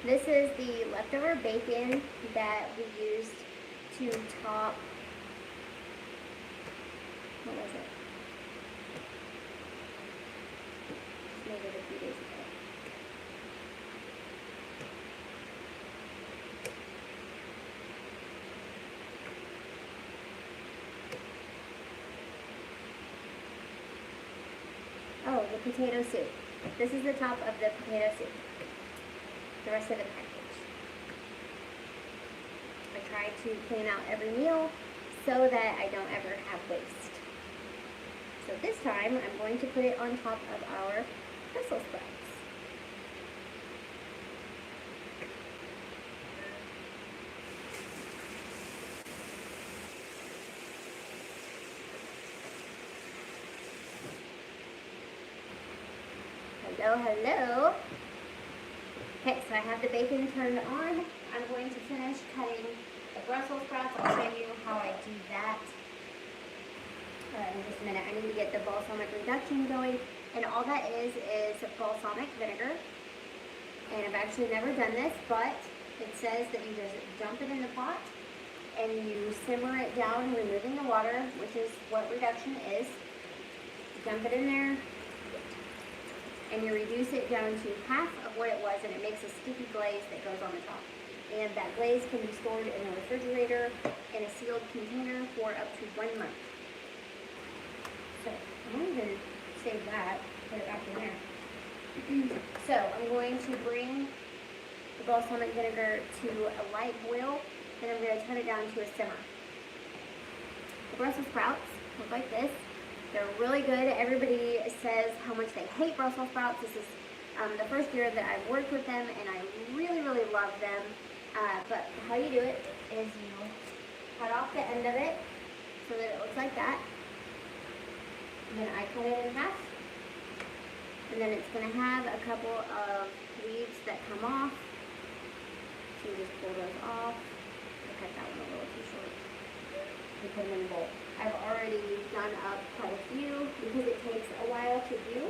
This is the leftover bacon that we used to top, what was it? Just made it a few days ago. Oh, the potato soup. This is the top of the potato soup. The rest of the package. I try to plan out every meal so that I don't ever have waste. So this time I'm going to put it on top of our Brussels sprouts. Hello, hello. Okay, so I have the bacon turned on. I'm going to finish cutting the Brussels sprouts. I'll show you how I do that in just a minute. I need to get the balsamic reduction going. And all that is balsamic vinegar. And I've actually never done this, but it says that you just dump it in the pot and you simmer it down, removing the water, which is what reduction is. Dump it in there, and you reduce it down to half of what it was, and it makes a sticky glaze that goes on the top. And that glaze can be stored in a refrigerator in a sealed container for up to 1 month. So I'm going to save that, put it back in there. So I'm going to bring the balsamic vinegar to a light boil, and I'm going to turn it down to a simmer. The Brussels sprouts look like this. They're really good. Everybody says how much they hate Brussels sprouts. This is the first year that I've worked with them, and I really, really love them. But how you do it is you cut off the end of it so that it looks like that. And then I cut it in half. And then it's going to have a couple of leaves that come off. So you just pull those off. I cut that one a little too short. And put them in the bowl. I've already done up quite a few because it takes a while to do.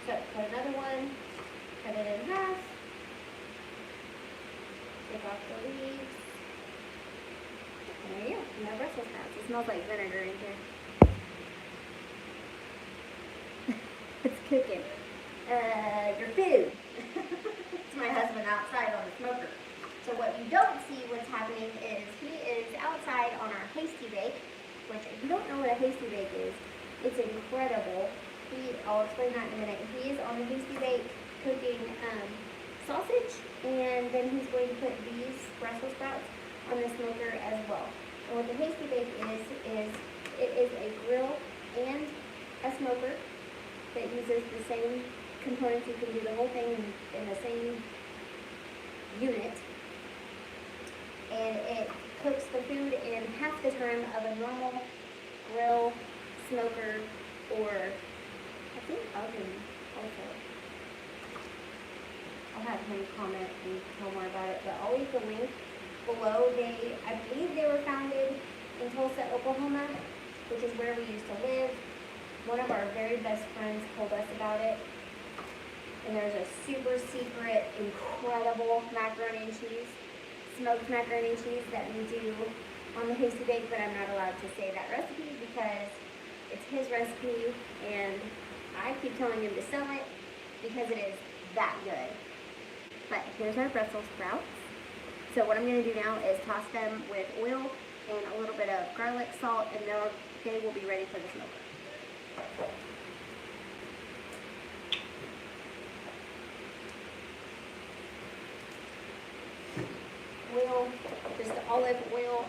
So cut another one, cut it in half, take off the leaves, and there you go, you have Brussels sprouts. It smells like vinegar in here. It's cooking. Your food. It's my husband outside on the smoker. So what you don't see what's happening is he is outside on our hasty bake, which if you don't know what a hasty bake is, it's incredible. I'll explain that in a minute. He is on the hasty bake cooking sausage, and then he's going to put these Brussels sprouts on the smoker as well. And what the hasty bake is it is a grill and a smoker that uses the same components. You can do the whole thing in the same unit. And it cooks the food in half the time of a normal grill, smoker, or I think oven also. I'll have him comment and tell more about it, but I'll leave the link below. I believe they were founded in Tulsa, Oklahoma, which is where we used to live. One of our very best friends told us about it. And there's a super secret, incredible macaroni and cheese, smoked macaroni and cheese that we do on the hasty bake, but I'm not allowed to say that recipe because it's his recipe, and I keep telling him to sell it because it is that good. But here's our Brussels sprouts. So what I'm going to do now is toss them with oil and a little bit of garlic, salt, and they will be ready for the smoker. Oil, just olive oil.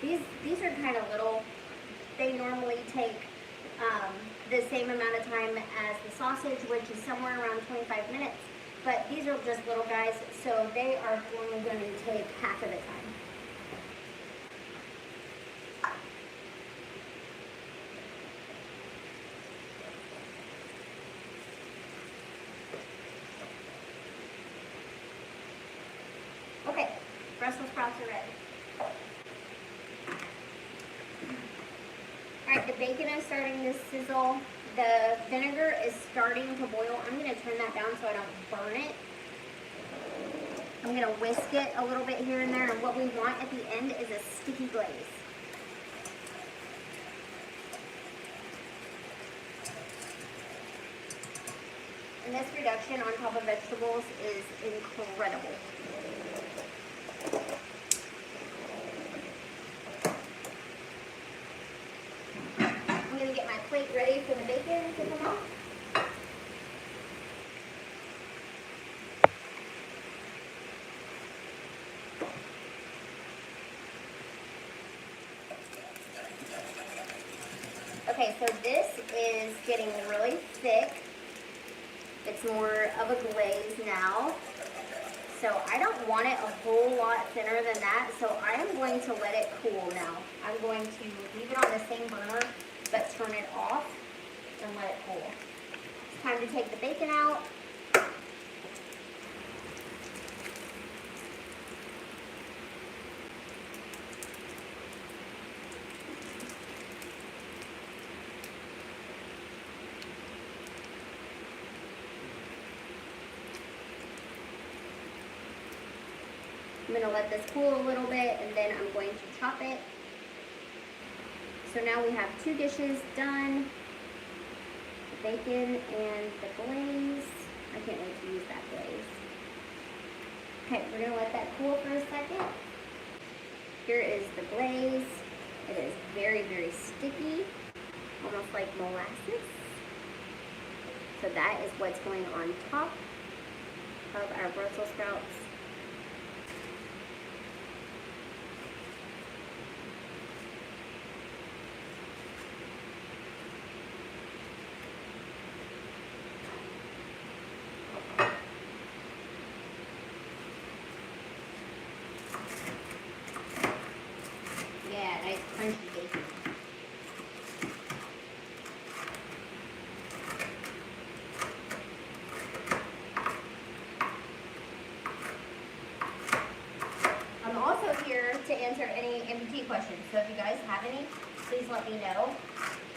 These are kind of little. They normally take the same amount of time as the sausage, which is somewhere around 25 minutes. But these are just little guys, so they are only going to take half of the time. Okay, Brussels sprouts are ready. Alright, the bacon is starting to sizzle. The vinegar is starting to boil. I'm going to turn that down so I don't burn it. I'm going to whisk it a little bit here and there, and what we want at the end is a sticky glaze. And this reduction on top of vegetables is incredible. I'm going to get my plate ready for the bacon to come off. Okay, so this is getting really thick. It's more of a glaze now. So I don't want it a whole lot thinner than that, so I am going to let it cool now. I'm going to leave it on the same burner, but turn it off and let it cool. It's time to take the bacon out. I'm going to let this cool a little bit, and then I'm going to chop it. So now we have 2 dishes done. The bacon and the glaze. I can't wait to use that glaze. Okay, we're going to let that cool for a second. Here is the glaze. It is very, very sticky, almost like molasses. So that is what's going on top of our Brussels sprouts. Yeah, nice crunchy bacon. I'm also here to answer any MPT questions, so if you guys have any, please let me know.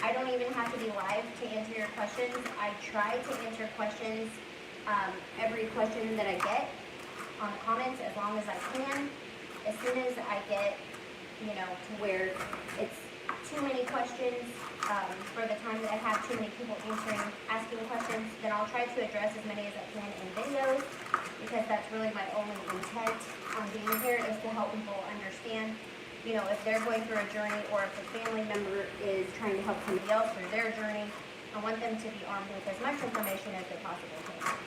I don't even have to be live to answer your questions. I try to answer questions, every question that I get on the comments as long as I can. As soon as I get, to where it's too many questions, for the time that I have too many people asking questions, then I'll try to address as many as I can in videos, because that's really my only intent on being here, is to help people understand, if they're going through a journey, or if a family member is trying to help somebody else through their journey. I want them to be armed with as much information as they possibly can.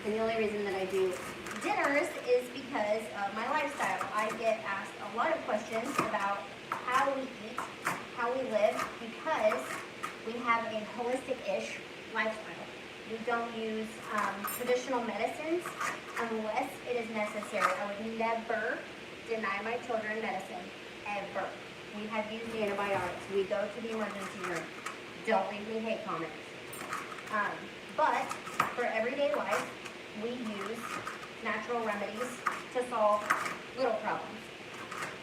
And the only reason that I do dinners is because of my lifestyle. I get asked a lot of questions about how we eat, how we live, because we have a holistic-ish lifestyle. We don't use traditional medicines unless it is necessary. I would never deny my children medicine, ever. We have used antibiotics. We go to the emergency room. Don't leave me hate comments. But for everyday life, we use natural remedies to solve little problems.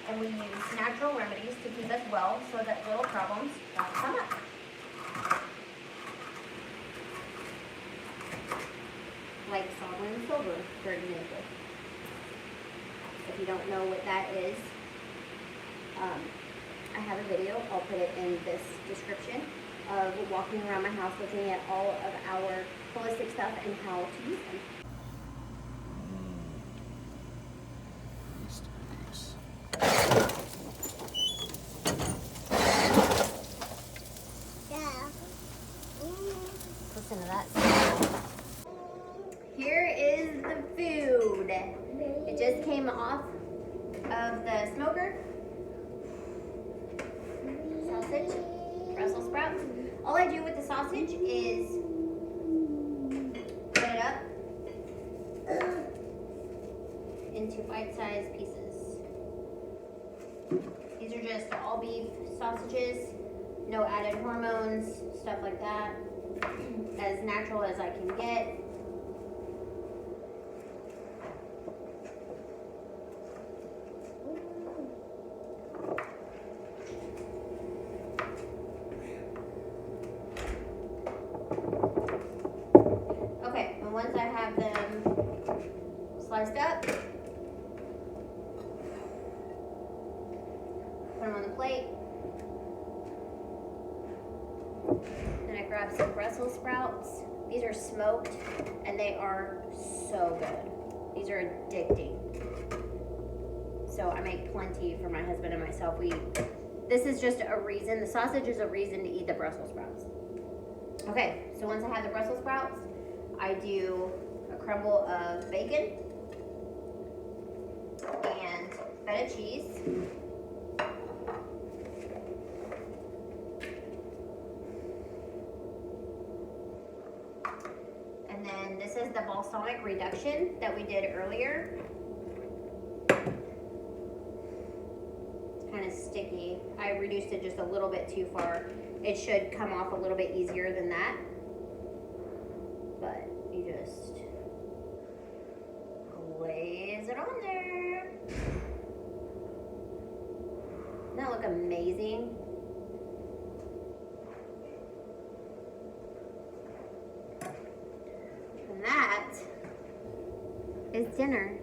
And we use natural remedies to keep us well so that little problems don't come up. Like solder and silver, for example. If you don't know what that is, I have a video, I'll put it in this description, of walking around my house looking at all of our holistic stuff and how to use them. Listen to that. Here is the food. It just came off of the smoker. Sausage, Brussels sprouts. All I do with the sausage is cut it up into bite-sized pieces. These are just all beef sausages, no added hormones, stuff like that. As natural as I can get. up. Put them on the plate. Then I grab some Brussels sprouts. These are smoked and they are so good. These are addicting. So I make plenty for my husband and myself. This is just a reason, the sausage is a reason to eat the Brussels sprouts. Okay, so once I have the Brussels sprouts, I do a crumble of bacon and feta cheese. And then this is the balsamic reduction that we did earlier. It's kind of sticky. I reduced it just a little bit too far. It should come off a little bit easier than that. But you just glaze it on there. Doesn't that look amazing? And that is dinner.